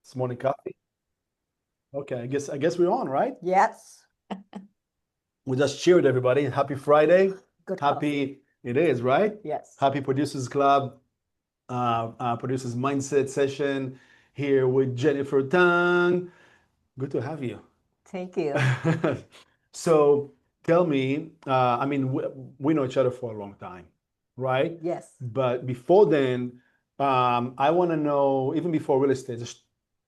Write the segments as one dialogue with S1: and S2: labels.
S1: It's morning coffee. Okay, I guess we're on, right?
S2: Yes.
S1: We just cheered everybody. Happy Friday.
S2: Good coffee.
S1: Happy it is, right?
S2: Yes.
S1: Happy Producers Club, Producers Mindset session here with Jennifer Tang. Good to have you.
S2: Thank you.
S1: So tell me, I mean, we know each other for a long time, right?
S2: Yes.
S1: But before then, I want to know, even before real estate, just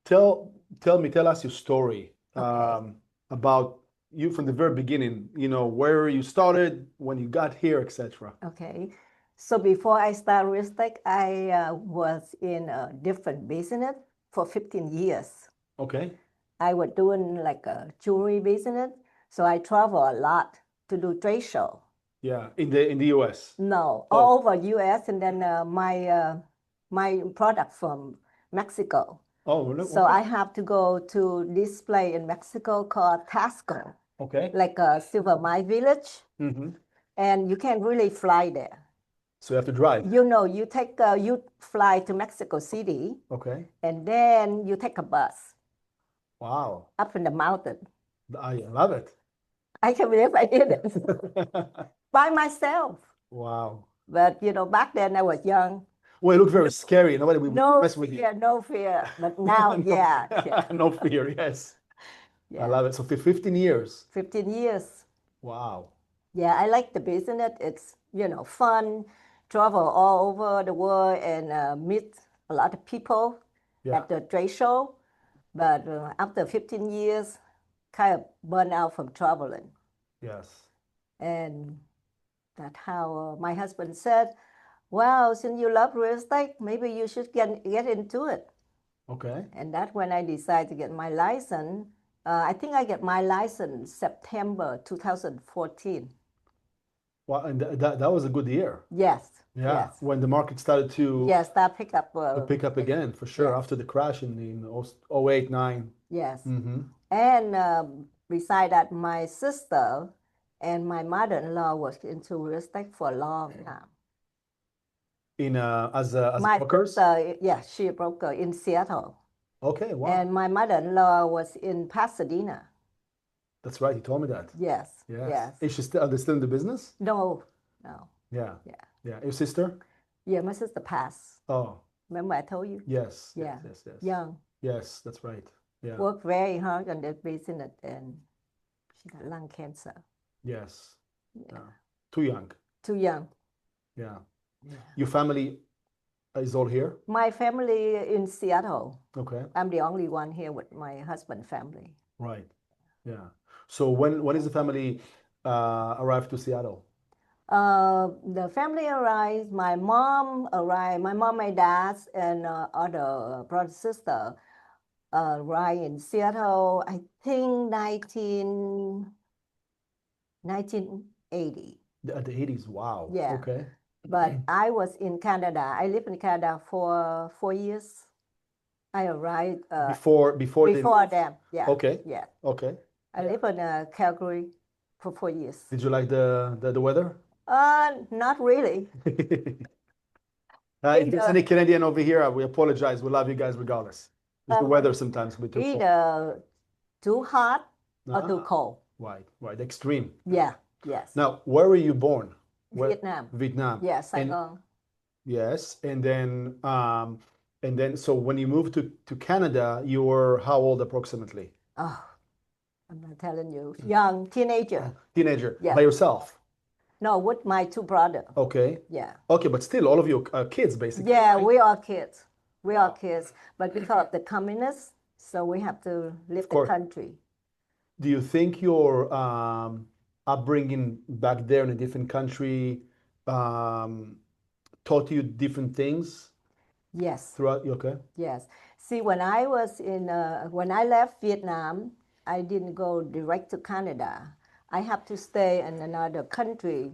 S1: tell us your story
S2: Okay.
S1: about you from the very beginning, where you started, when you got here, etc.
S2: Okay. So before I start real estate, I was in a different business for 15 years.
S1: Okay.
S2: I was doing like a jewelry business. So I travel a lot to do trade show.
S1: Yeah, in the US.
S2: No,
S1: Oh,
S2: all over US and then my product from Mexico.
S1: oh,
S2: So
S1: okay.
S2: I have to go to display in Mexico called Tasco,
S1: Okay.
S2: like a Silver Mine Village,
S1: hmm
S2: and you can't really fly there.
S1: So you have to drive.
S2: You fly to Mexico City,
S1: Okay.
S2: and then you take a bus
S1: Wow.
S2: up in the mountain.
S1: I love it.
S2: I can't believe I did it by myself.
S1: Wow.
S2: But back then I was young.
S1: Well, it looked very scary. Nobody would
S2: No
S1: mess with you.
S2: fear, no fear. But now,
S1: No,
S2: yeah, yeah,
S1: no fear. Yes. I
S2: yeah.
S1: love it. So for 15 years.
S2: 15 years.
S1: Wow.
S2: Yeah, I like the business. It's, fun, travel all over the world and meet a lot of people
S1: Yeah.
S2: at the trade show. But after 15 years, kind of burned out from traveling.
S1: Yes.
S2: And that's how my husband said, well, since you love real estate, maybe you should get into it.
S1: Okay.
S2: And that's when I decided to get my license. I think I get my license September 2014.
S1: Well, and that was a good year.
S2: Yes,
S1: Yeah.
S2: yes.
S1: When the market started
S2: Yes, that pick up.
S1: to pick up again, for sure,
S2: Yes,
S1: after the crash in 08, 9.
S2: yes.
S1: Mm-hmm.
S2: And beside that, my sister and my mother-in-law was into real estate for a long time.
S1: As
S2: My
S1: brokers.
S2: sister, yeah, she a broker in Seattle.
S1: Okay. Wow.
S2: And my mother-in-law was in Pasadena.
S1: That's right. He told me that.
S2: Yes,
S1: Yes.
S2: yes.
S1: Is she still in the business?
S2: No, no,
S1: Yeah.
S2: yeah.
S1: Yeah. Your sister?
S2: Yeah, my sister passed.
S1: Oh,
S2: Remember I told you?
S1: yes. Yes.
S2: Yeah,
S1: Yes. Yes.
S2: young.
S1: Yes. That's right. Yeah.
S2: Worked very hard on that business and she got lung cancer.
S1: Yes.
S2: Yeah,
S1: Too young.
S2: too young.
S1: Yeah.
S2: Yeah.
S1: Your family is all here?
S2: My family in Seattle.
S1: Okay.
S2: I'm the only one here with my husband family.
S1: Right. Yeah. So when is the family arrived to Seattle?
S2: The family arrived, my mom arrived, my dad, and other brother, sister arrived in Seattle, I think 1980.
S1: The 80s. Wow.
S2: Yeah.
S1: Okay.
S2: But I was in Canada. I lived in Canada for 4 years. I arrived
S1: Before they
S2: before
S1: moved.
S2: them. Yeah.
S1: Okay.
S2: Yeah.
S1: Okay.
S2: I lived in Calgary for 4 years.
S1: Did you like the weather?
S2: Not really.
S1: If there's any Canadian over here, we apologize. We love you guys regardless. Just the weather sometimes can be too cold.
S2: Either too hot or too cold.
S1: Right, right. Extreme.
S2: Yeah. Yes.
S1: Now, where were you born?
S2: Vietnam.
S1: Vietnam.
S2: Yes, Saigon.
S1: Yes, and then so when you moved to Canada, you were how old approximately?
S2: Oh, I'm not telling you. Young teenager.
S1: Teenager.
S2: Yeah.
S1: By yourself.
S2: No, with my two brothers.
S1: Okay.
S2: Yeah.
S1: Okay, but still, all of you are kids, basically.
S2: Yeah,
S1: right?
S2: we are kids. We are kids. But because of the communists, so we have to leave the country.
S1: Do you think your upbringing back there in a different country taught you different things
S2: Yes.
S1: throughout? Okay.
S2: Yes. See, when I left Vietnam, I didn't go direct to Canada. I have to stay in another country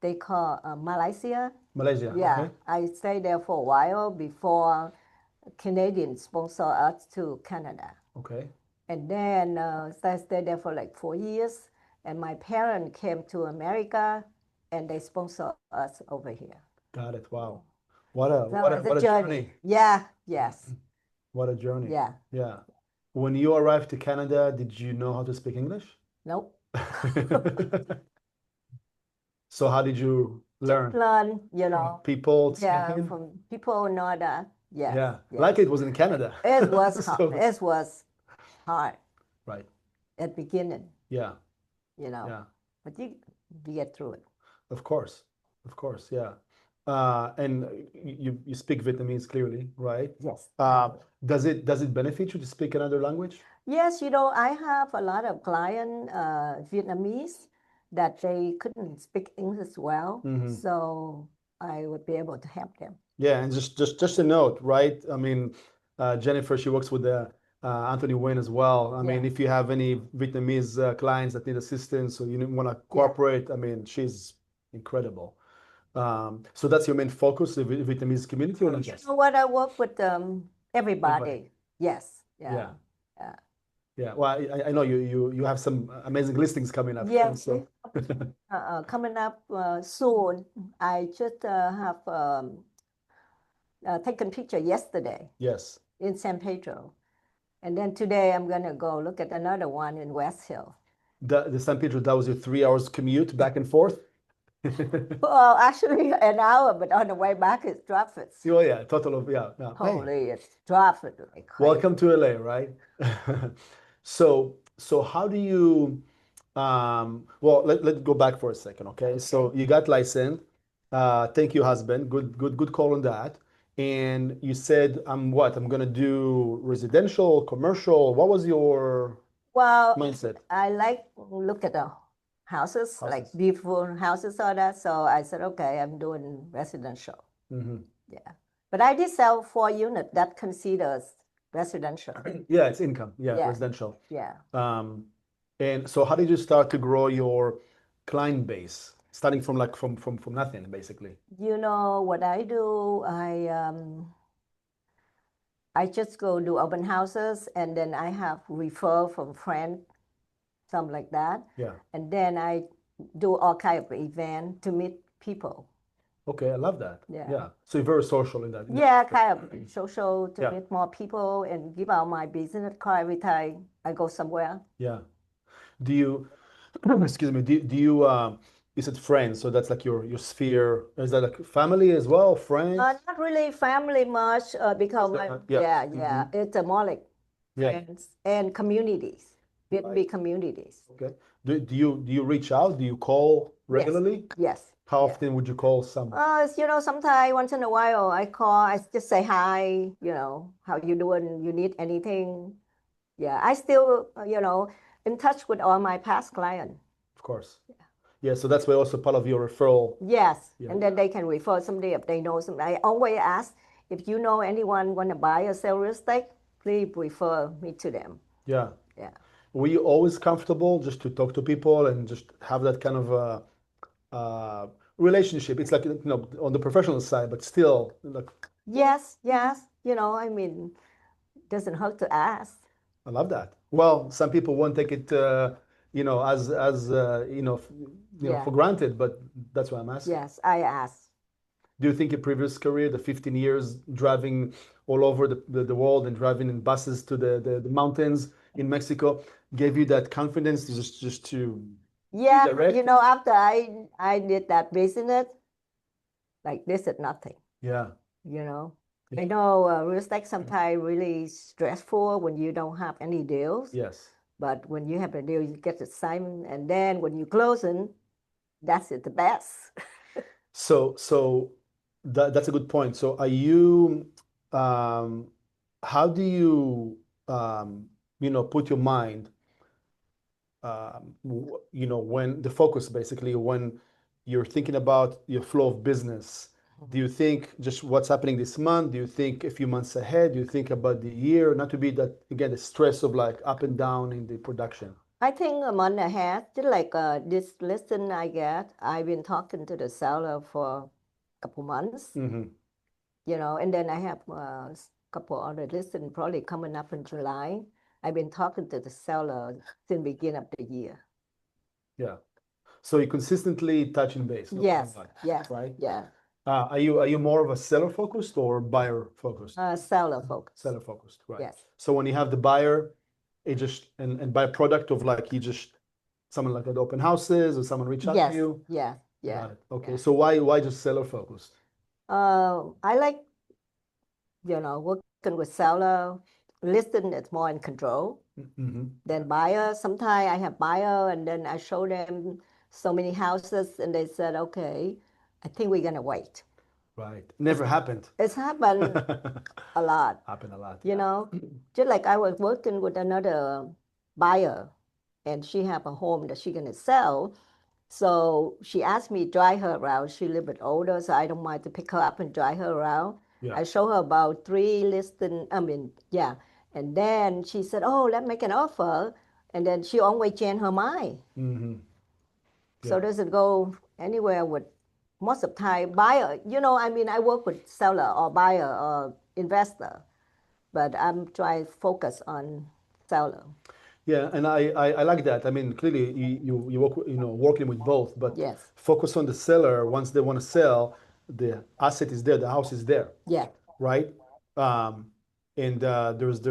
S2: they call Malaysia.
S1: Malaysia.
S2: Yeah,
S1: Okay.
S2: I stayed there for a while before Canadians sponsor us to Canada.
S1: Okay.
S2: And then I stayed there for like 4 years. And my parents came to America and they sponsor us over here.
S1: Got it. Wow.
S2: So it's
S1: What
S2: a
S1: a
S2: journey.
S1: journey.
S2: Yeah, yes.
S1: What a journey.
S2: Yeah.
S1: Yeah. When you arrived to Canada, did you know how to speak English?
S2: Nope.
S1: So how did you
S2: Just
S1: learn?
S2: learn,
S1: People
S2: yeah,
S1: speaking?
S2: from people know that. Yes,
S1: Yeah.
S2: yes.
S1: Like it was in Canada.
S2: It was hard.
S1: So,
S2: It was hard
S1: right.
S2: at beginning,
S1: Yeah.
S2: you know,
S1: Yeah.
S2: but you get through it.
S1: Of course. Of course. Yeah. And you speak Vietnamese clearly, right?
S2: Yes.
S1: Uh, does it benefit you to speak another language?
S2: Yes, I have a lot of client Vietnamese that they couldn't speak English well,
S1: Hmm.
S2: so I would be able to help them.
S1: Yeah, and just a note, right? I mean, Jennifer, she works with Anthony Wayne as well. I mean,
S2: Yeah,
S1: if you have any Vietnamese clients that need assistance or you want to
S2: yeah.
S1: cooperate, I mean, she's incredible. So that's your main focus, the Vietnamese community, or not
S2: You
S1: just?
S2: know what? I work with
S1: Everybody.
S2: everybody. Yes,
S1: Yeah,
S2: yeah, yeah.
S1: yeah. Well, I know you have some amazing listings coming up.
S2: Yes,
S1: So
S2: coming up soon. I just have taken picture yesterday
S1: yes,
S2: in San Pedro. And then today I'm going to go look at another one in West Hill.
S1: the San Pedro, that was your 3 hours commute back and forth.
S2: Well, actually an hour, but on the way back it's traffic.
S1: Oh yeah, total of yeah. No, hey,
S2: Holy, it's traffic like crazy.
S1: welcome to LA, right? So how do you well let's go back for a second, okay? So you got licensed. Thank you, husband. Good call on that. And you said I'm gonna do residential, commercial. What was your
S2: Well,
S1: mindset?
S2: I like look at the houses, like
S1: Houses.
S2: beautiful houses, all that. So I said, okay, I'm doing residential.
S1: Hmm.
S2: Yeah. But I did sell 4 units that considers residential.
S1: Yeah, it's income. Yeah,
S2: Yeah.
S1: residential.
S2: Yeah.
S1: Um, and so how did you start to grow your client base? Starting from like from nothing, basically.
S2: You know what I do? I just go do open houses and then I have refer from friends, something like that.
S1: Yeah.
S2: And then I do all kind of event to meet people.
S1: Okay, I love that.
S2: Yeah.
S1: Yeah. So you're very social in that.
S2: Yeah, kind of social to
S1: Yeah.
S2: meet more people and give out my business card every time I go somewhere.
S1: Yeah. Do you, excuse me, do you, is it friends? So that's like your sphere. Is that like family as well? Friends?
S2: Not really family much because
S1: Yeah.
S2: yeah, it's a more like
S1: Yeah.
S2: friends and communities,
S1: Right.
S2: big communities.
S1: Okay. Do you reach out? Do you call regularly?
S2: Yes.
S1: How
S2: Yeah.
S1: often would you call some?
S2: Sometimes once in a while I call, I just say hi, how you doing? You need anything? Yeah, I still, in touch with all my past clients.
S1: Of course. Yeah. So that's why also part of your referral.
S2: Yes,
S1: Yeah.
S2: and then they can refer somebody if they know somebody. I always ask if you know anyone want to buy or sell real estate, please refer me to them.
S1: Yeah.
S2: Yeah.
S1: Were you always comfortable just to talk to people and just have that kind of relationship? It's like, on the professional side, but still, like,
S2: Yes, yes. Doesn't hurt to ask.
S1: I love that. Well, some people won't take it, as
S2: Yeah.
S1: for granted, but that's why I'm asking.
S2: Yes, I ask.
S1: Do you think your previous career, the 15 years driving all over the world and driving in buses to the mountains in Mexico, gave you that confidence just to
S2: Yeah,
S1: direct?
S2: after I did that business, like this is nothing.
S1: Yeah.
S2: I
S1: Yeah.
S2: know real estate sometimes really stressful when you don't have any deals.
S1: Yes.
S2: But when you have a deal, you get the sign, and then when you closing, that's it, the best.
S1: So that's a good point. So um, how do you, put your mind, when the focus basically when you're thinking about your flow of business? Do you think just what's happening this month? Do you think a few months ahead? Do you think about the year? Not to be that, again, the stress of like up and down in the production.
S2: I think a month ahead, just like this listing I get, I've been talking to the seller for a couple months,
S1: Hmm.
S2: and then I have a couple other listings probably coming up in July. I've been talking to the seller since the beginning of the year.
S1: Yeah. So you're consistently touching base. No matter
S2: Yes,
S1: what,
S2: yes,
S1: right?
S2: yeah.
S1: Are you more of a seller focused or buyer focused?
S2: Seller focus.
S1: Seller focused, right.
S2: Yes.
S1: So when you have the buyer, it just and by product of like you just someone like at open houses or someone reach out to
S2: Yes.
S1: you.
S2: Yeah. Yeah.
S1: Got it. Okay.
S2: Yeah.
S1: So why just seller focused?
S2: I like, working with seller. Listing is more in control
S1: Mm-hmm.
S2: than buyer. Sometimes I have buyer and then I show them so many houses and they said, okay, I think we're gonna wait.
S1: Right.
S2: It's,
S1: Never happened.
S2: it's happened a lot,
S1: Happened a lot.
S2: you
S1: Yeah.
S2: know. Just like I was working with another buyer and she have a home that she gonna sell. So she asked me to drive her around. She a little bit older, so I don't mind to pick her up and drive her around.
S1: Yeah.
S2: I show her about three listing, yeah. And then she said, oh, let's make an offer. And then she always change her mind.
S1: Mm-hmm.
S2: So
S1: Yeah.
S2: doesn't go anywhere with most of the time buyer. I work with seller or buyer or investor, but I'm trying to focus on seller.
S1: Yeah, and I like that. I mean, clearly you work working with both, but
S2: Yes.
S1: focus on the seller. Once they want to sell, the asset is there, the house is there,
S2: Yeah.
S1: right? Um, and there's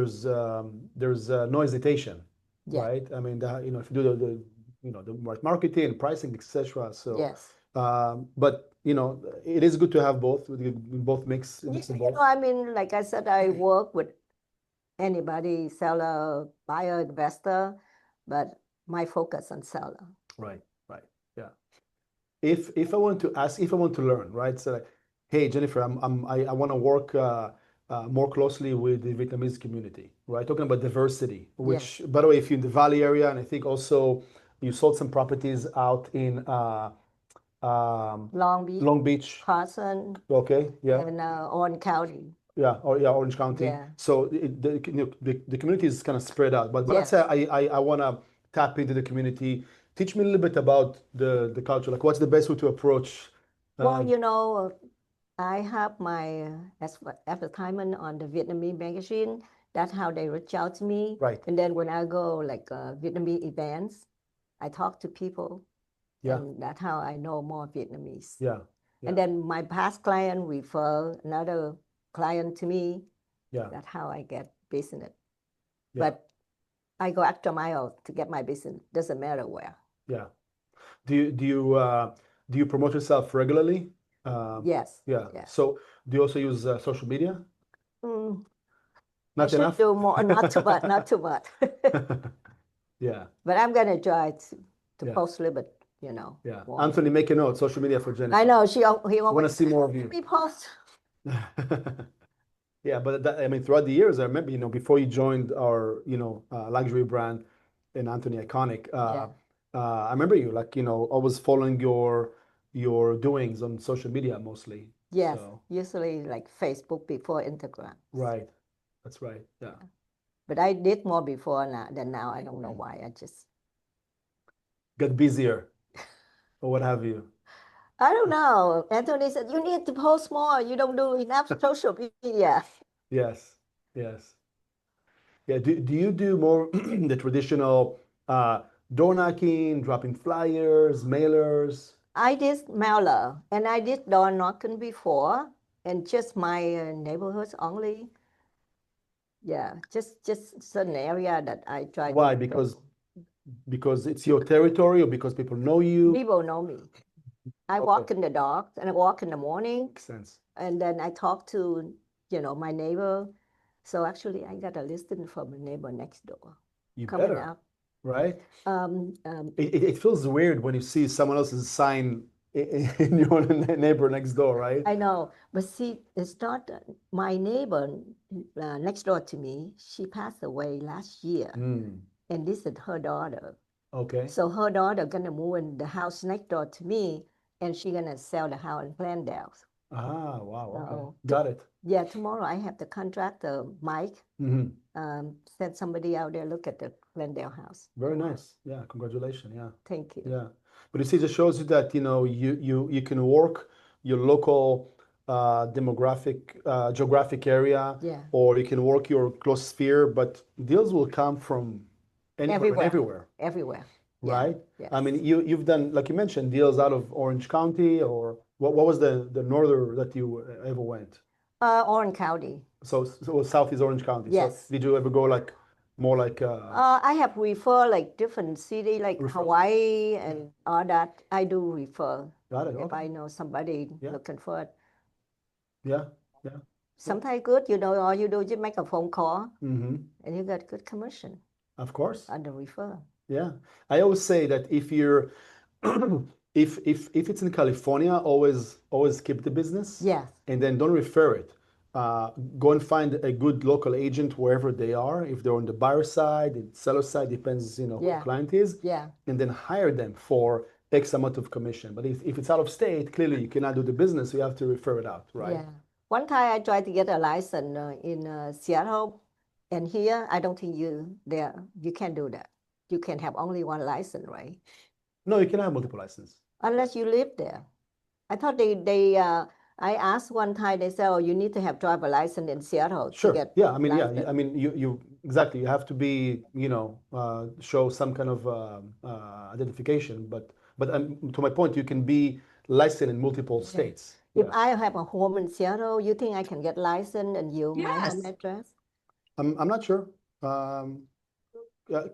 S1: no hesitation,
S2: Yeah.
S1: right? I mean, if you do the right marketing, pricing, etc. So,
S2: Yes.
S1: but it is good to have both, both mix and both.
S2: Like I said, I work with anybody, seller, buyer, investor, but my focus on seller.
S1: Right, right, yeah. If I want to ask, if I want to learn, right? So, like, hey, Jennifer, I want to work more closely with the Vietnamese community, right? Talking about diversity, which,
S2: Yes.
S1: by the way, if you're in the Valley area, and I think also you sold some properties out in um,
S2: Long Beach,
S1: Long Beach.
S2: Carson,
S1: Okay, yeah,
S2: and Orange County.
S1: yeah, or yeah, Orange County.
S2: Yeah.
S1: So the community is kind of spread out. But let's say
S2: Yes.
S1: I want to tap into the community. Teach me a little bit about the culture. Like, what's the best way to approach?
S2: Well,
S1: Uh,
S2: I have my advertisement on the Vietnamese magazine. That's how they reach out to me.
S1: right.
S2: And then when I go like Vietnamese events, I talk to people,
S1: Yeah.
S2: and that's how I know more Vietnamese.
S1: Yeah.
S2: And
S1: Yeah.
S2: then my past client refer another client to me.
S1: Yeah.
S2: That's how I get business.
S1: Yeah.
S2: But I go extra mile to get my business. Doesn't matter where.
S1: Yeah. Do you promote yourself regularly?
S2: Yes.
S1: Yeah.
S2: Yes.
S1: So do you also use social media?
S2: Mm, I
S1: Not
S2: should
S1: enough?
S2: do more. Not too much. Not too much.
S1: Yeah.
S2: But I'm gonna try to
S1: Yeah.
S2: post a little bit.
S1: Yeah.
S2: More.
S1: Anthony, make a note. Social media for Jennifer.
S2: I know he
S1: I want to
S2: always
S1: see more of you.
S2: me post.
S1: Yeah, but I mean, throughout the years, I remember, before you joined our, luxury brand in Anthony Iconic,
S2: Yeah.
S1: I remember you like, always following your doings on social media mostly.
S2: Yes.
S1: So,
S2: Usually like Facebook before Instagram.
S1: right. That's right. Yeah.
S2: But I did more before than now. I don't know why. I just
S1: Get busier or what have you.
S2: I don't know. Anthony said you need to post more. You don't do enough social media.
S1: Yes. Yes. Yeah. Do you do more the traditional door knocking, dropping flyers, mailers?
S2: I did mailer and I did door knocking before, and just my neighborhoods only. Yeah, just certain area that I try to
S1: Why? Because it's your territory or because people know you?
S2: People know me. I
S1: Okay.
S2: walk in the dark and I walk in the morning,
S1: Makes sense.
S2: and then I talk to my neighbor. So actually, I got a listing from a neighbor next door
S1: You
S2: coming
S1: better,
S2: up.
S1: right?
S2: Um, um,
S1: It feels weird when you see someone else's sign in your neighbor next door, right?
S2: I know, but see, it's not my neighbor next door to me. She passed away last year,
S1: Mm,
S2: and this is her daughter.
S1: okay.
S2: So her daughter gonna move in the house next door to me, and she gonna sell the house in Glendale.
S1: Ah, wow. Okay.
S2: So
S1: Got it.
S2: yeah, tomorrow I have the contractor Mike
S1: Hmm.
S2: send somebody out there look at the Glendale house.
S1: Very nice. Yeah. Congratulations. Yeah.
S2: Thank you.
S1: Yeah. But you see, it just shows you that, you can work your local geographic area,
S2: Yeah,
S1: or you can work your close sphere, but deals will come from anywhere and everywhere.
S2: everywhere. Yeah.
S1: Right?
S2: Yes.
S1: I mean, you've done, like you mentioned, deals out of Orange County or What was the northern that you ever went?
S2: Orange County.
S1: So South is Orange County. So
S2: Yes.
S1: did you ever go like more like
S2: I have refer like different city like
S1: refer?
S2: Hawaii and all that. I do refer
S1: Got it.
S2: if
S1: Okay.
S2: I know somebody
S1: Yeah.
S2: looking for it.
S1: Yeah. Yeah. Well,
S2: Sometimes good, you know, all you do is just make a phone call
S1: mm-hmm.
S2: and you get good commission
S1: Of course.
S2: on the refer.
S1: Yeah. I always say that if you're if it's in California, always keep the business
S2: Yes.
S1: and then don't refer it. Go and find a good local agent wherever they are. If they're on the buyer side, the seller side, depends, who the
S2: Yeah.
S1: client is,
S2: Yeah.
S1: and then hire them for X amount of commission. But if it's out of state, clearly you cannot do the business, so you have to refer it out, right?
S2: Yeah. One time I tried to get a license in Seattle, and here I don't think you can do that. You can have only one license, right?
S1: No, you can have multiple licenses.
S2: Unless you live there. I thought I asked one time, they said, oh, you need to have driver license in Seattle to
S1: Sure.
S2: get
S1: Yeah. I mean, yeah.
S2: license.
S1: I mean, you exactly. You have to be, show some kind of identification. But to my point, you can be licensed in multiple
S2: Yeah.
S1: states.
S2: If
S1: Yeah.
S2: I have a home in Seattle, you think I can get license and use my home
S3: Yes.
S2: address?
S1: I'm not sure.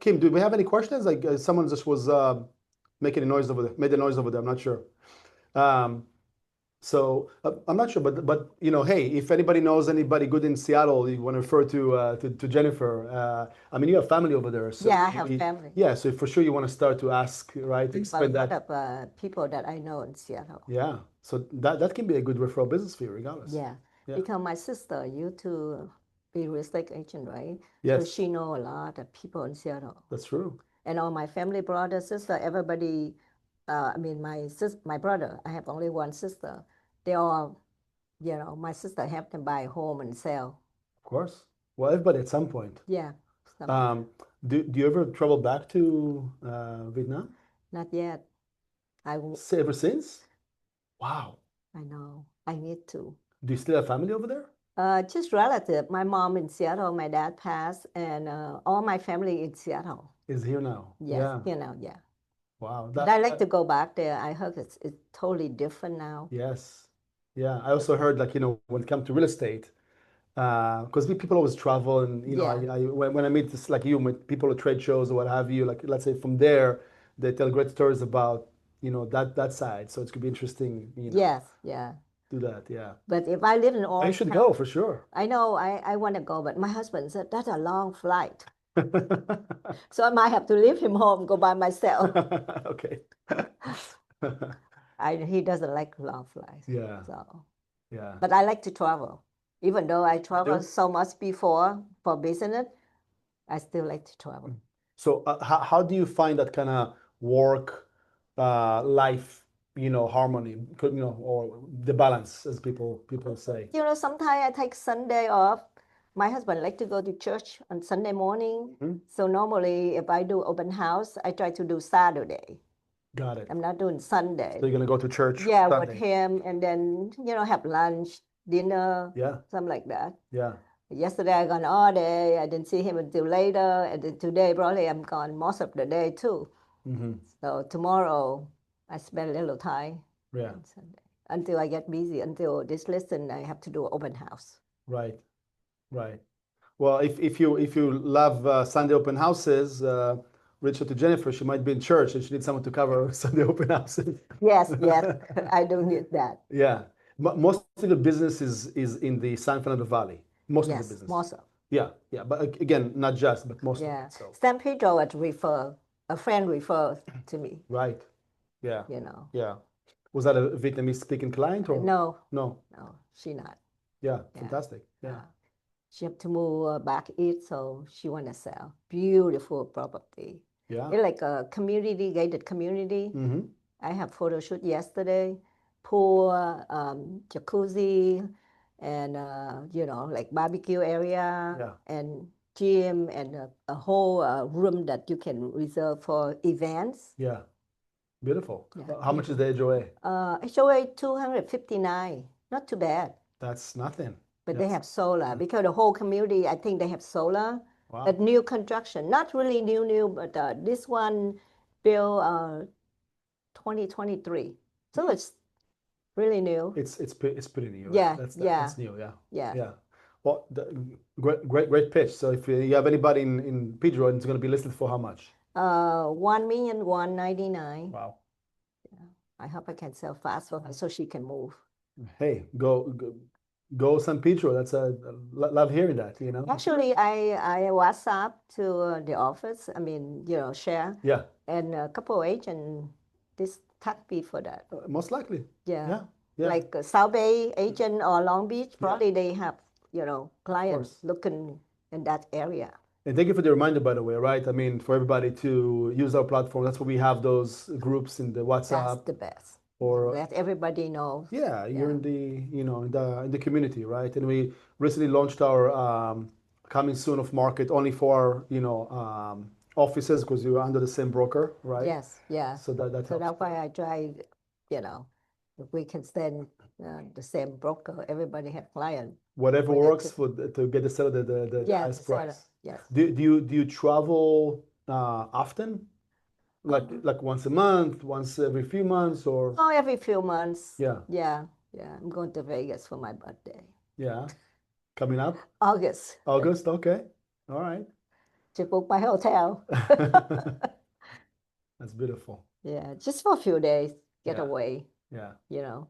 S1: Kim, do we have any questions? Like someone just was making a noise over there, made a noise over there. I'm not sure. Um, So I'm not sure, but hey, if anybody knows anybody good in Seattle, you want to refer to Jennifer. I mean, you have family over there, so
S2: Yeah, I have family.
S1: yeah. So for sure, you want to start to ask, right?
S2: A
S1: Expand
S2: lot
S1: that.
S2: of people that I know in Seattle.
S1: Yeah. So that can be a good referral business for you, regardless.
S2: Yeah,
S1: Yeah.
S2: because my sister used to be real estate agent, right? So
S1: Yes,
S2: she know a lot of people in Seattle.
S1: that's true.
S2: And all my family, brother, sister, everybody. I mean, my brother. I have only one sister. They all, my sister helped them buy a home and sell.
S1: Of course. Well, everybody at some point.
S2: Yeah, some,
S1: Um, do you ever travel back to Vietnam?
S2: not yet.
S1: Ever since? Wow.
S2: I know. I need to.
S1: Do you still have family over there?
S2: Just relative. My mom in Seattle, my dad passed, and all my family in Seattle.
S1: Is here now?
S2: Yes,
S1: Yeah.
S2: yeah.
S1: Wow.
S2: But I like to go back there. I heard it's totally different now.
S1: Yes. Yeah. I also heard like, when it comes to real estate, because people always travel and,
S2: Yeah.
S1: when I meet this, like you, meet people at trade shows or what have you, like let's say from there, they tell great stories about, that side. So it's gonna be interesting,
S2: Yes, yeah.
S1: do that. Yeah.
S2: But if I live in
S1: You
S2: Orange
S1: should
S2: County,
S1: go for sure.
S2: I know I want to go, but my husband said that's a long flight. So I might have to leave him home, go by myself.
S1: Okay.
S2: He doesn't like long flights.
S1: Yeah.
S2: So,
S1: Yeah.
S2: but I like to travel. Even though I traveled
S1: do?
S2: so much before for business, I still like to travel.
S1: So how do you find that kind of work life, harmony, or the balance, as people say?
S2: Sometimes I take Sunday off. My husband like to go to church on Sunday morning. So normally if I do open house, I try to do Saturday.
S1: Got it.
S2: I'm not doing Sunday.
S1: So you're gonna go to church
S2: Yeah, with
S1: Sunday.
S2: him, and then have lunch, dinner,
S1: Yeah.
S2: something like that.
S1: Yeah.
S2: Yesterday I gone all day. I didn't see him until later, and then today probably I'm gone most of the day too. So tomorrow I spend a little time
S1: Yeah.
S2: on Sunday until I get busy. Until this lesson, I have to do open house.
S1: Right. Right. Well, if you love Sunday open houses, reach out to Jennifer. She might be in church and she needs someone to cover Sunday open houses.
S2: Yes, I do need that.
S1: Yeah. Most of the business is in the San Fernando Valley. Most of the
S2: Yes,
S1: business.
S2: most of.
S1: Yeah, yeah. But again, not just, but most of
S2: Yeah,
S1: it. So
S2: San Pedro had a friend referred to me.
S1: right. Yeah. Yeah. Was that a Vietnamese speaking client or
S2: No,
S1: no?
S2: she not.
S1: Yeah, fantastic. Yeah.
S2: She have to move back east, so she want to sell. Beautiful property.
S1: Yeah.
S2: It's like a community, gated community. I have photo shoot yesterday. Pool, jacuzzi, and like barbecue area,
S1: Yeah.
S2: and gym, and a whole room that you can reserve for events.
S1: Yeah. Beautiful.
S2: Yeah,
S1: How much is the HOA?
S2: HOA 259, not too bad.
S1: That's nothing.
S2: But they have solar because the whole community, I think they have solar.
S1: Wow.
S2: At new construction, not really new, but this one built 2023. So it's really new.
S1: It's pretty new, right?
S2: Yeah, yeah,
S1: That's new, yeah,
S2: yeah.
S1: yeah. Well, great pitch. So if you have anybody in Pedro, it's going to be listed for how much?
S2: 1,199,000.
S1: Wow.
S2: I hope I can sell fast for her so she can move.
S1: Hey, go San Pedro. That's love hearing that, you know?
S2: Actually, I WhatsApp to the office. I mean, share,
S1: Yeah,
S2: and a couple of agents this tagged me for that.
S1: most likely.
S2: Yeah,
S1: Yeah, yeah,
S2: like South Bay agent or Long Beach,
S1: yeah,
S2: probably they have
S1: of
S2: clients
S1: course.
S2: looking in that area.
S1: And thank you for the reminder, by the way, right? I mean, for everybody to use our platform. That's why we have those groups in the
S2: That's
S1: WhatsApp
S2: the best.
S1: or
S2: Let everybody know.
S1: yeah, you're
S2: Yeah.
S1: in the in the community, right? And we recently launched our coming soon of market only for offices because you're under the same broker, right?
S2: Yes, yeah.
S1: So that
S2: So
S1: helps.
S2: that's why I try, you know, if we can send the same broker, everybody have client
S1: Whatever
S2: with the
S1: works
S2: two.
S1: for to get the seller the
S2: Yeah,
S1: highest
S2: to sell it.
S1: price.
S2: Yes.
S1: Do you travel often?
S2: Um,
S1: Like once a month, once every few months, or
S2: oh, every few months.
S1: yeah,
S2: Yeah, yeah. I'm going to Vegas for my birthday.
S1: yeah, coming up
S2: August.
S1: August. Okay, all right.
S2: To book my hotel.
S1: That's beautiful.
S2: Yeah, just for a few days, get
S1: Yeah,
S2: away,
S1: yeah.
S2: you know.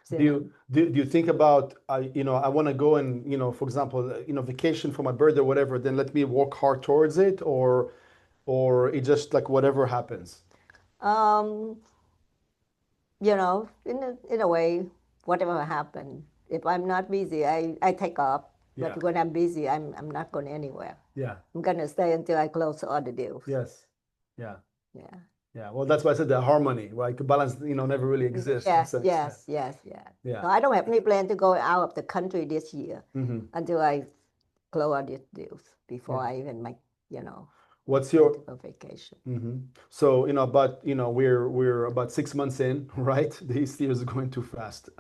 S1: Do
S2: You know.
S1: you do you think about I want to go and for example vacation for my birthday or whatever, then let me work hard towards it, or it just like whatever happens.
S2: Um, in a way, whatever happened, if I'm not busy, I take off.
S1: Yeah.
S2: But when I'm busy, I'm not going anywhere.
S1: Yeah.
S2: I'm gonna stay until I close all the deals.
S1: Yes. Yeah.
S2: Yeah.
S1: Yeah. Well, that's why I said the harmony, right? The balance, never really exists in a
S2: Yes,
S1: sense. Yeah.
S2: yes, yes, yes.
S1: Yeah.
S2: So I don't have any plan to go out of the country this year
S1: Hmm.
S2: until I close all these deals before
S1: Yeah.
S2: I even make,
S1: What's
S2: go
S1: your
S2: to a vacation.
S1: So but we're about 6 months in, right? This year is going too fast.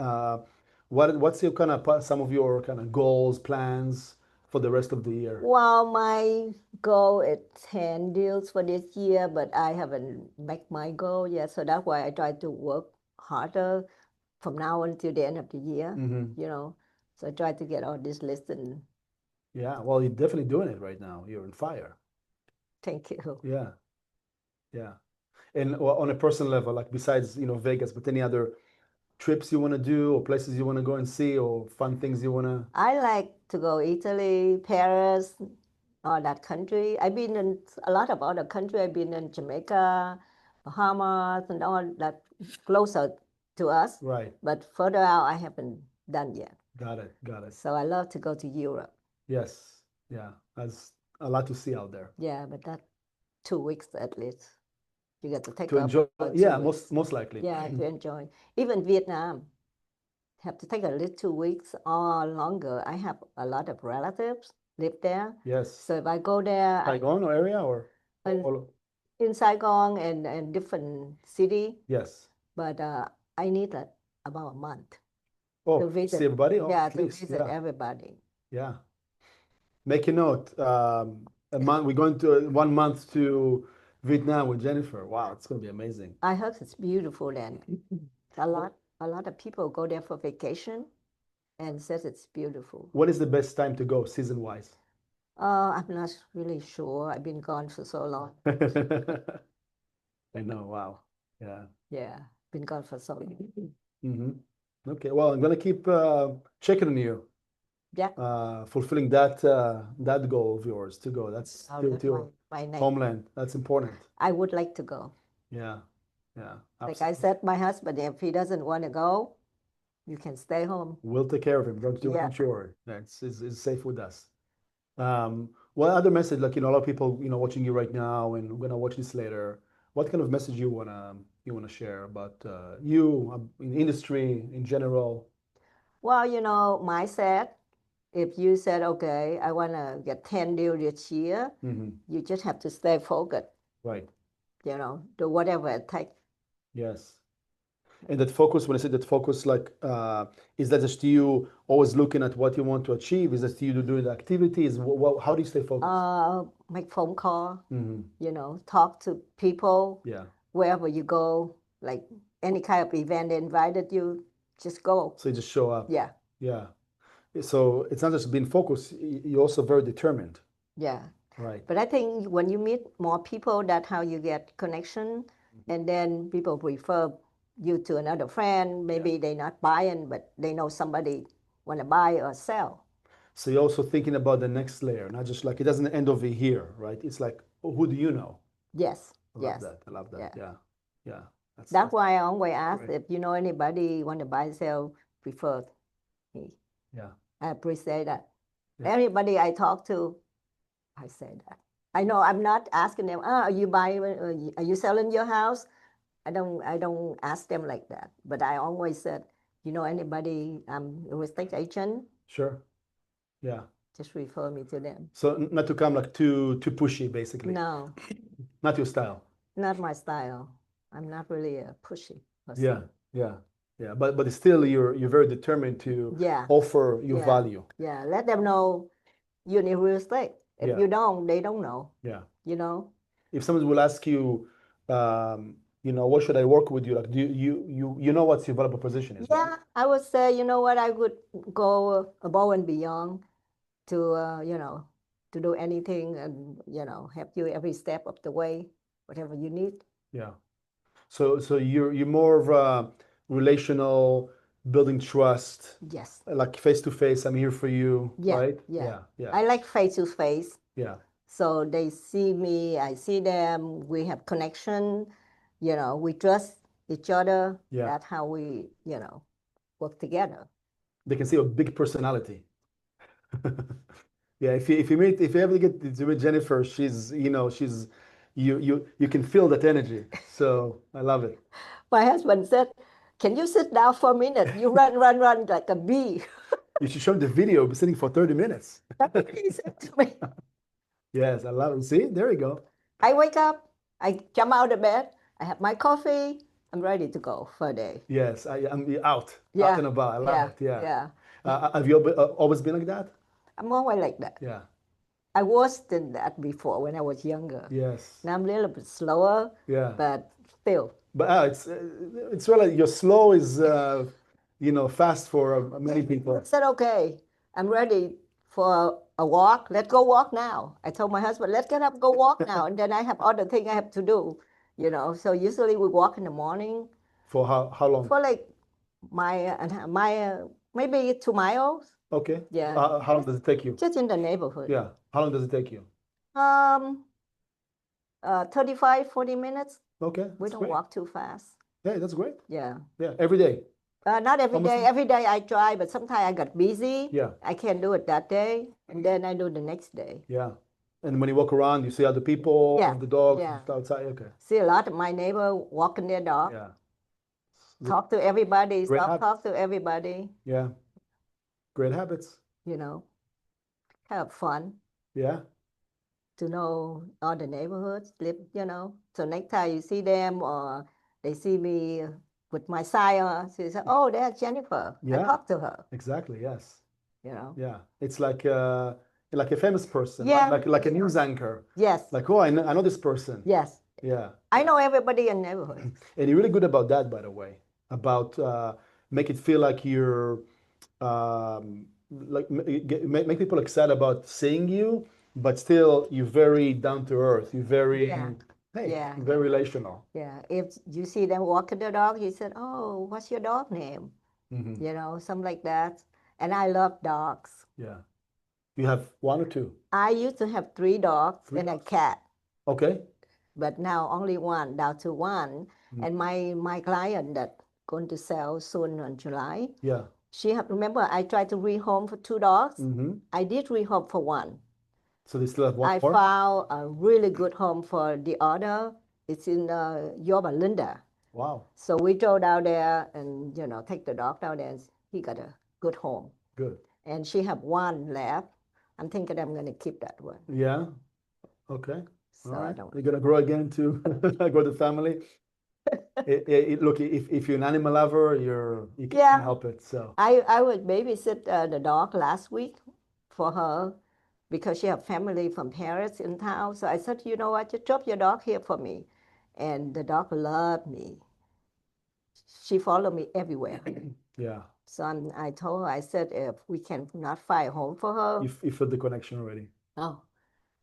S1: What's your kind of some of your kind of goals, plans for the rest of the year?
S2: Well, my goal is 10 deals for this year, but I haven't met my goal yet. So that's why I try to work harder from now until the end of the year,
S1: Hmm.
S2: you know. So I try to get all this list and
S1: Yeah. Well, you're definitely doing it right now. You're on fire.
S2: thank you.
S1: Yeah. Yeah. And well, on a personal level, like besides Vegas, but any other trips you want to do or places you want to go and see or fun things you want to?
S2: I like to go Italy, Paris, all that country. I've been in a lot of other country. I've been in Jamaica, Bahamas, and all that closer to us.
S1: Right.
S2: But further out, I haven't done yet.
S1: Got it. Got it.
S2: So I love to go to Europe.
S1: Yes. Yeah. That's a lot to see out there.
S2: Yeah, but that 2 weeks at least. You get to take
S1: To
S2: off
S1: enjoy.
S2: for two
S1: Yeah,
S2: weeks.
S1: most likely.
S2: Yeah, to enjoy. Even Vietnam, have to take at least 2 weeks or longer. I have a lot of relatives live there.
S1: Yes.
S2: So if I go there,
S1: Saigon or area or
S2: in,
S1: all?
S2: in Saigon and different city,
S1: Yes.
S2: but I need about a month to
S1: Oh,
S2: visit.
S1: see everybody? Oh,
S2: Yeah,
S1: at
S2: to
S1: least.
S2: visit
S1: Yeah.
S2: everybody.
S1: Yeah. Make a note. A month. We're going to 1 month to Vietnam with Jennifer. Wow, it's going to be amazing.
S2: I heard it's beautiful then. A lot of people go there for vacation and says it's beautiful.
S1: What is the best time to go season-wise?
S2: I'm not really sure. I've been gone for so long.
S1: I know. Wow. Yeah.
S2: Yeah, been gone for so long.
S1: Hmm. Okay. Well, I'm gonna keep checking on you,
S2: Yeah,
S1: fulfilling that goal of yours to go. That's
S2: I'll
S1: to
S2: let
S1: your
S2: my name.
S1: homeland. That's important.
S2: I would like to go.
S1: Yeah. Yeah.
S2: Like I
S1: Absolutely.
S2: said, my husband, if he doesn't want to go, you can stay home.
S1: We'll take care of him.
S2: Yeah.
S1: Don't you worry. It's safe with us. What other message, like, a lot of people, watching you right now and gonna watch this later, what kind of message you wanna share about you, in industry in general?
S2: Well, mindset. If you said, okay, I want to get 10 deals this year, you just have to stay focused,
S1: Right.
S2: do whatever it takes.
S1: Yes. And that focus, when I say that focus, like, is that just you always looking at what you want to achieve? Is that you doing the activities? How do you stay focused?
S2: Make phone call,
S1: Hmm.
S2: talk to people
S1: Yeah.
S2: wherever you go, like any kind of event they invited you, just go.
S1: So you just show up.
S2: Yeah,
S1: Yeah. So it's not just being focused, you're also very determined.
S2: yeah.
S1: Right.
S2: But I think when you meet more people, that's how you get connection, and then people refer you to another friend. Maybe they're not buying, but they know somebody want to buy or sell.
S1: So you're also thinking about the next layer, not just like it doesn't end over here, right? It's like, oh, who do you know?
S2: Yes,
S1: I love
S2: yes,
S1: that. I love that.
S2: yeah.
S1: Yeah. Yeah.
S2: That's why I always ask
S1: great.
S2: if you know anybody want to buy, sell, prefer me.
S1: Yeah.
S2: I appreciate that.
S1: Yeah.
S2: Everybody I talk to, I say that. I know I'm not asking them, are you buying, are you selling your house? I don't ask them like that. But I always said, you know anybody, I'm a real estate agent,
S1: Sure. Yeah.
S2: just refer me to them.
S1: So not to come like too pushy, basically.
S2: No,
S1: Not your style.
S2: not my style. I'm not really a pushy person.
S1: Yeah. Yeah. Yeah. But still you're very determined to
S2: Yeah.
S1: offer your
S2: Yeah.
S1: value.
S2: Yeah. Let them know you need real estate. If
S1: Yeah.
S2: you don't, they don't know.
S1: Yeah.
S2: You know?
S1: If someone will ask you, what should I work with you? Like, do you know what your value proposition is, right?
S2: Yeah, I would say, you know what, I would go above and beyond to, to do anything and, help you every step of the way, whatever you need.
S1: Yeah. So you're more of a relational, building trust,
S2: Yes.
S1: like face to face. I'm here for you,
S2: Yeah.
S1: right?
S2: Yeah.
S1: Yeah.
S2: I like face to face.
S1: Yeah.
S2: So they see me, I see them, we have connection, we trust each other.
S1: Yeah.
S2: That's how we, work together.
S1: They can see a big personality. Yeah. If you ever get to meet Jennifer, she's you can feel that energy. So I love it.
S2: My husband said, can you sit down for a minute? You run like a bee.
S1: You should show him the video, sitting for 30 minutes.
S2: That's what he said to me.
S1: Yes, I love it. See, there you go.
S2: I wake up, I jump out of bed, I have my coffee, I'm ready to go for a day.
S1: Yes, I'm out
S2: Yeah.
S1: and about. I love it. Yeah.
S2: Yeah.
S1: Have you always been like that?
S2: I'm always like that.
S1: Yeah.
S2: I was in that before when I was younger.
S1: Yes.
S2: Now I'm a little bit slower,
S1: Yeah.
S2: but still.
S1: But it's really your slow is fast for many people.
S2: I said, okay, I'm ready for a walk. Let's go walk now. I told my husband, let's get up, go walk now. And then I have other things I have to do, So usually we walk in the morning.
S1: For how long?
S2: For like my maybe 2 miles.
S1: Okay.
S2: Yeah.
S1: How long does it take you?
S2: Just in the neighborhood.
S1: Yeah. How long does it take you?
S2: 35, 40 minutes.
S1: Okay.
S2: We don't walk too fast.
S1: Yeah, that's great.
S2: Yeah.
S1: Yeah. Every day.
S2: Not every day. Every day I try, but sometimes I got busy.
S1: Yeah.
S2: I can't do it that day, and then I do the next day.
S1: Yeah. And when you walk around, you see other people,
S2: Yeah.
S1: the dogs
S2: Yeah.
S1: outside. Okay.
S2: See a lot of my neighbor walking their dog.
S1: Yeah.
S2: Talk to everybody.
S1: Great
S2: Talk to everybody.
S1: Yeah. Great habits.
S2: Have fun.
S1: Yeah.
S2: To know all the neighborhoods, live, So next time you see them or they see me with my sign, she said, oh, there's Jennifer.
S1: Yeah.
S2: I talked to her.
S1: Exactly. Yes.
S2: Yeah.
S1: It's like a famous person.
S2: Yeah.
S1: Like a news anchor.
S2: Yes.
S1: Like, oh, I know this person.
S2: Yes.
S1: Yeah.
S2: I know everybody in the neighborhood.
S1: And you're really good about that, by the way, about make it feel like you're like make people excited about seeing you, but still you're very down to earth. You're very very relational.
S2: Yeah. If you see them walking the dog, you said, oh, what's your dog name? Something like that. And I love dogs.
S1: Yeah. You have one or two?
S2: I used to have 3 dogs and a cat.
S1: Okay.
S2: But now only one, down to one. And my client that going to sell soon in July.
S1: Yeah.
S2: Remember, I tried to rehome for 2 dogs. I did rehome for one.
S1: So they still have one
S2: I
S1: more?
S2: found a really good home for the other. It's in Yorba Linda.
S1: Wow.
S2: So we drove down there and, take the dog down there and he got a good home.
S1: Good.
S2: And she have one left. I'm thinking I'm going to keep that one.
S1: Yeah. Okay.
S2: So
S1: all right.
S2: I don't.
S1: You're gonna grow again to grow the family. Look, if you're an animal lover, you can't help it. So
S2: I would babysit the dog last week for her because she have family from Paris in town. So I said, you know what, you drop your dog here for me, and the dog loved me. She followed me everywhere.
S1: Yeah.
S2: So I told her, I said, if we can not find a home for her.
S1: You feel the connection already.
S2: Oh,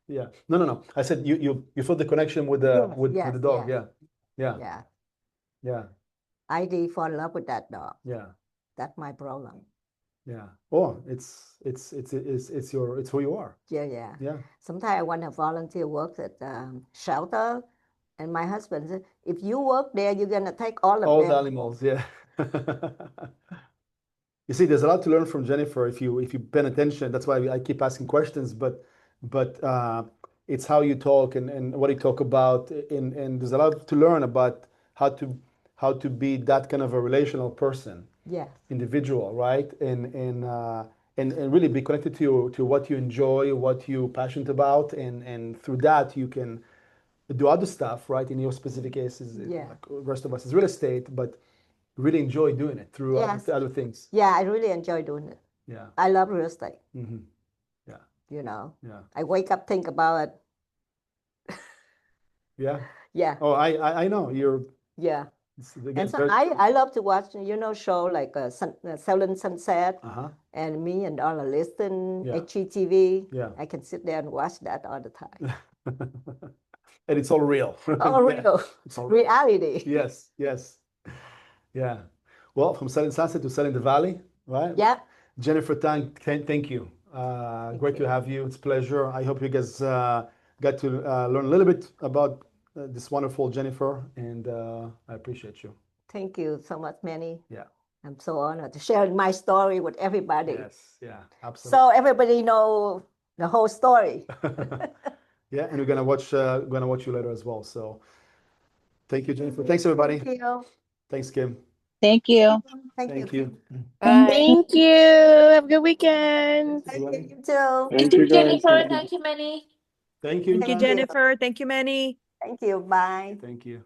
S1: Yeah. No. I said you feel the connection with the
S2: yes,
S1: with
S2: yes,
S1: the dog.
S2: yes.
S1: Yeah.
S2: Yeah.
S1: Yeah.
S2: I did fall in love with that dog.
S1: Yeah.
S2: That's my problem.
S1: Yeah. Oh, it's who you are.
S2: Yeah.
S1: Yeah.
S2: Sometimes I want to volunteer work at shelter, and my husband said, if you work there, you're gonna take all of
S1: All the
S2: them.
S1: animals. Yeah. You see, there's a lot to learn from Jennifer if you pay attention. That's why I keep asking questions, but it's how you talk and what you talk about, and there's a lot to learn about how to be that kind of a relational person,
S2: Yes.
S1: individual, right? And really be connected to what you enjoy, what you're passionate about, and through that you can do other stuff, right? In your specific cases,
S2: Yeah.
S1: like the rest of us is real estate, but really enjoy doing it through
S2: Yes.
S1: other things.
S2: Yeah, I really enjoy doing it.
S1: Yeah.
S2: I love real estate.
S1: Mm-hmm. Yeah.
S2: You know.
S1: Yeah.
S2: I wake up, think about it.
S1: Yeah.
S2: Yeah.
S1: Oh, I know you're.
S2: Yeah.
S1: Again,
S2: And so I love to watch, show like Selling Sunset,
S1: Uh-huh.
S2: and Me and All Listen,
S1: Yeah.
S2: HGTV.
S1: Yeah.
S2: I can sit there and watch that all the time.
S1: And it's all real.
S2: All
S1: Yeah.
S2: real.
S1: It's all real.
S2: Reality.
S1: Yes. Yeah. Well, from Selling Sunset to Selling the Valley, right?
S2: Yeah.
S1: Jennifer Tang, thank you. Great to have you. It's a pleasure. I hope you guys got to learn a little bit about this wonderful Jennifer, and I appreciate you.
S2: Thank you so much, Meny.
S1: Yeah.
S2: I'm so honored to share my story with everybody.
S1: Yes. Yeah. Absolutely.
S2: So everybody know the whole story.
S1: Yeah, and we're gonna watch you later as well. So thank you, Jennifer. Thanks everybody.
S2: Thank you.
S1: Thanks, Kim.
S3: Thank you.
S2: Thank you.
S4: Bye.
S3: Thank you. Have a good weekend.
S2: Thank you, you too.
S1: Thank you, guys.
S4: Jennifer, thank you, Meny.
S1: Thank you.
S2: Thank you,
S1: guys.
S2: Jennifer.
S5: Thank you, Meny.
S2: Thank you. Bye.
S1: Thank you.